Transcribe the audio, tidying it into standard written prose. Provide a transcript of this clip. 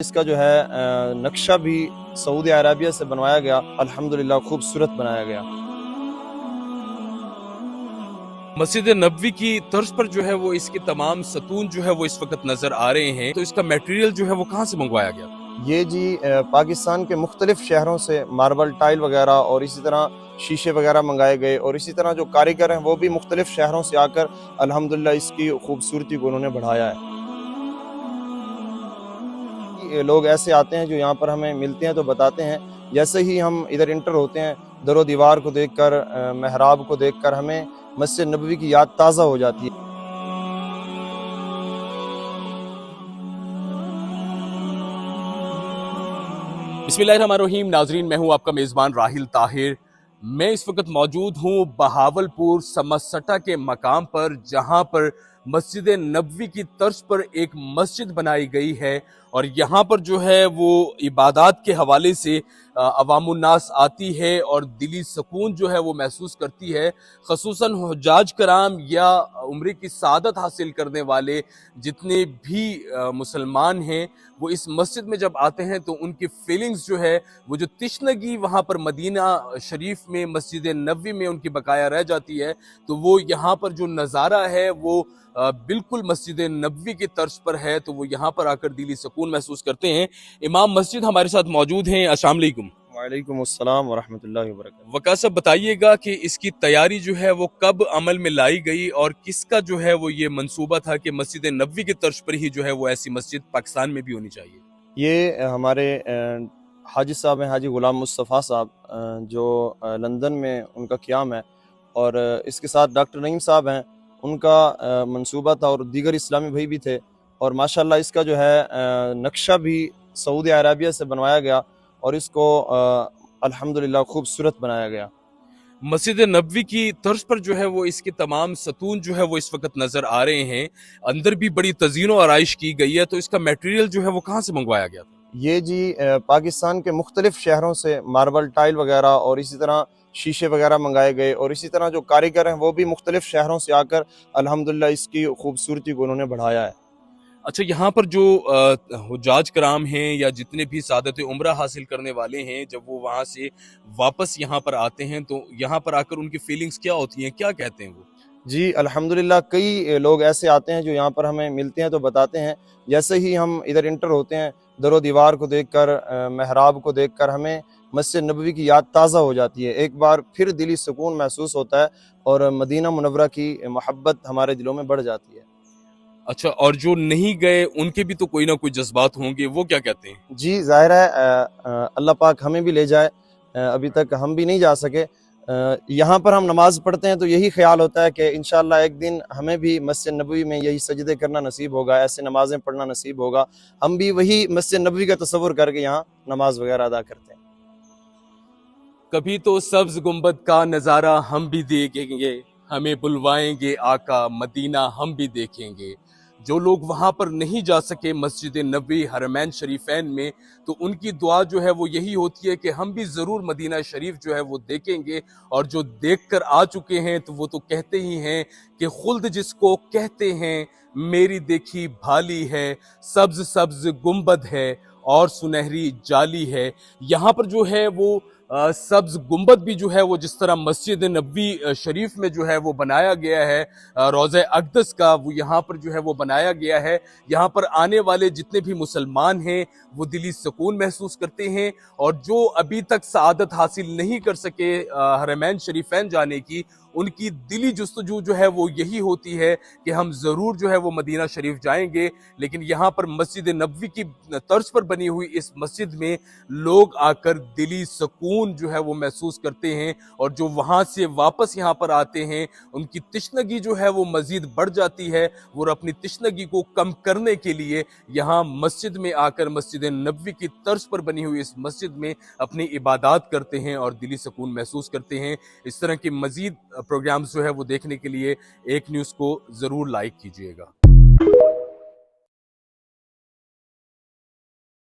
इसका जो है नक्शा भी सऊदी अरबिया से बनवाया गया। अल्हम्दुलिल्लाह खूबसूरत बनाया गया। मस्जिद नबवी की तर्ज पर जो है वो इसके तमाम सतून जो है वो इस वक्त नजर आ रहे हैं। तो इसका मटेरियल जो है वो कहाँ से मंगवाया गया? ये जी पाकिस्तान के मुख्तलिफ शहरों से मार्बल टाइल वगैरह और इसी तरह शीशे वगैरह मंगाए गए और इसी तरह जो कारीगर हैं वो भी मुख्तलिफ शहरों से आकर अल्हम्दुलिल्लाह इसकी खूबसूरती को उन्होंने बढ़ाया है। ये लोग ऐसे आते हैं जो यहाँ पर हमें मिलते हैं तो बताते हैं, जैसे ही हम इधर इंटर होते हैं दरो दीवार को देखकर मेहराब को देखकर हमें मस्जिद नबवी की याद ताज़ा हो जाती है। बिस्मिल्लाहिर्रहमानिर्रहीम। नाजरीन, मैं हूं आपका मेज़बान राहिल ताहिर। मैं इस वक्त मौजूद हूं बहावलपुर समसटा के मकाम पर, जहां पर मस्जिद नबवी की तर्ज पर एक मस्जिद बनाई गई है। और यहाँ पर जो है वो इबादत के हवाले से अवामुन्नास आती है और दिली सुकून जो है वो महसूस करती है। खसूसन हुज्जाज कराम या उम्र की सादत हासिल करने वाले जितने भी मुसलमान हैं, वो इस मस्जिद में जब आते हैं तो उनकी फीलिंग्स जो है, वो जो तिश्नगी वहाँ पर मदीना शरीफ में मस्जिद नबवी में उनकी बकाया रह जाती है, तो वो यहाँ पर जो नज़ारा है वो बिल्कुल मस्जिद नबवी की तर्ज पर है। तो वो यहाँ पर आकर दिली सुकून महसूस करते हैं। इमाम मस्जिद हमारे साथ मौजूद हैं। अस्सलाम वालेकुम। वालेकुम अस्सलाम वरहमतुल्लाहि वबरकातुहू। वका साहब, बताइएगा कि इसकी तैयारी जो है वो कब अमल में लाई गई और किसका जो है वो ये मंसूबा था कि मस्जिद नबवी की तर्ज पर ही जो है वो ऐसी मस्जिद पाकिस्तान में भी होनी चाहिए? ये हमारे हाजी साहब हैं, हाजी गुलाम मुस्तफ़ा साहब, जो लंदन में उनका क़याम है और इसके साथ डॉक्टर नईम साहब हैं, उनका मंसूबा था और दीगर इस्लामी भाई भी थे। और माशाल्लाह इसका जो है नक्शा भी सऊदी अरबिया से बनवाया गया और इसको अल्हम्दुलिल्लाह खूबसूरत बनाया गया। मस्जिद नबवी की तर्ज पर जो है वो इसके तमाम सतून जो है वो इस वक्त नजर आ रहे हैं। अंदर भी बड़ी तजीन और आराइश की गई है। तो इसका मटेरियल जो है वो कहाँ से मंगवाया गया था? ये जी पाकिस्तान के मुख्तलिफ शहरों से मार्बल टाइल वगैरह और इसी तरह शीशे वगैरह मंगाए गए और इसी तरह जो कारीगर हैं वो भी मुख्तलिफ शहरों से आकर अल्हम्दुलिल्लाह इसकी खूबसूरती को उन्होंने बढ़ाया है। अच्छा, यहाँ पर जो हुज्जाज कराम हैं या जितने भी सादत उम्रा हासिल करने वाले हैं, जब वो वहाँ से वापस यहाँ पर आते हैं तो यहाँ पर आकर उनकी फीलिंग्स क्या होती हैं, क्या कहते हैं वो? जी अल्हम्दुलिल्लाह कई लोग ऐसे आते हैं जो यहाँ पर हमें मिलते हैं तो बताते हैं, जैसे ही हम इधर इंटर होते हैं दरो दीवार को देखकर मेहराब को देखकर हमें मस्जिद नबवी की याद ताज़ा हो जाती है। एक बार फिर दिली सुकून महसूस होता है और मदीना मुनव्वरा की मोहब्बत हमारे दिलों में बढ़ जाती है। अच्छा, और जो नहीं गए उनके भी तो कोई ना कोई जज्बात होंगे, वो क्या कहते हैं? जी ज़ाहिर है अल्लाह पाक हमें भी ले जाए। अभी तक हम भी नहीं जा सके। यहाँ पर हम नमाज़ पढ़ते हैं तो यही ख्याल होता है कि इंशाअल्लाह एक दिन हमें भी मस्जिद नबवी में यही सजदे करना नसीब होगा, ऐसे नमाज़ें पढ़ना नसीब होगा। हम भी वही मस्जिद नबवी का तसव्वुर करके यहाँ नमाज वगैरह अदा करते हैं। कभी तो सब्ज गुंबद का नजारा हम भी देखेंगे, हमें बुलवाएंगे आका, मदीना हम भी देखेंगे। जो लोग वहां पर नहीं जा सके मस्जिद नबवी हरमैन शरीफैन में, तो उनकी दुआ जो है वो यही होती है कि हम भी जरूर मदीना शरीफ जो है वो देखेंगे। और जो देख कर आ चुके हैं तो वो तो कहते ही हैं कि खुल्द जिसको कहते हैं मेरी देखी भाली है, सब्ज सब्ज गुंबद है और सुनहरी जाली है। यहाँ पर जो है वो सब्ज गुंबद भी जो है वो जिस तरह मस्जिद नबवी शरीफ में जो है वो बनाया गया है, रोज़े अक़दस का वो यहाँ पर जो है वो बनाया गया है। यहाँ पर आने वाले जितने भी मुसलमान हैं वो दिली सुकून महसूस करते हैं। और जो अभी तक सआदत हासिल नहीं कर सके हरमैन शरीफैन जाने की, उनकी दिली जुस्तजू जो है वो यही होती है कि हम ज़रूर जो है वो मदीना शरीफ जाएंगे। लेकिन यहाँ पर मस्जिद नबवी की तर्ज पर बनी हुई इस मस्जिद में लोग आकर दिली सुकून जो है वो महसूस करते हैं। और जो वहाँ से वापस यहाँ पर आते हैं उनकी तिश्नगी जो है वो मजीद बढ़ जाती है। वो अपनी तिश्नगी को कम करने के लिए यहाँ मस्जिद में आकर मस्जिद नबवी की तर्ज पर बनी हुई इस मस्जिद में अपनी इबादत करते हैं और दिली सुकून महसूस करते हैं। इस तरह की मजीद प्रोग्राम्स जो है वो देखने के लिए एक न्यूज़ को ज़रूर लाइक कीजिएगा।